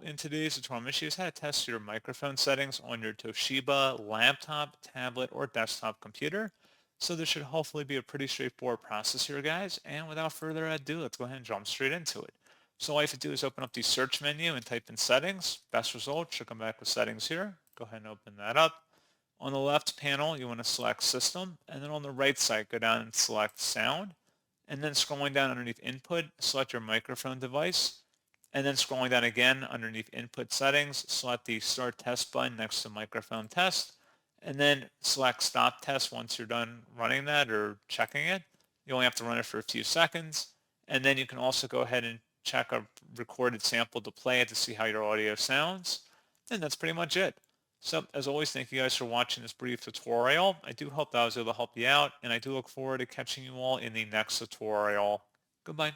in today's tutorial, I'm going to show you how to test your microphone settings on your Toshiba laptop, tablet, or desktop computer. So this should hopefully be a pretty straightforward process here, guys. And without further ado, let's go ahead and jump straight into it. So all you have to do is open up the search menu and type in settings. Best result should come back with settings here. Go ahead and open that up. On the left panel, you want to select system, and then on the right side, go down and select sound. And then scrolling down underneath input, select your microphone device. And then scrolling down again underneath input settings, select the start test button next to microphone test, and then select stop test once you're done running that or checking it. You only have to run it for a few seconds. And then you can also go ahead and check a recorded sample to play it to see how your audio sounds. And that's pretty much it. So as always, thank you guys for watching this brief tutorial. I do hope that I was able to help you out, and I do look forward to catching you all in the next tutorial. Goodbye.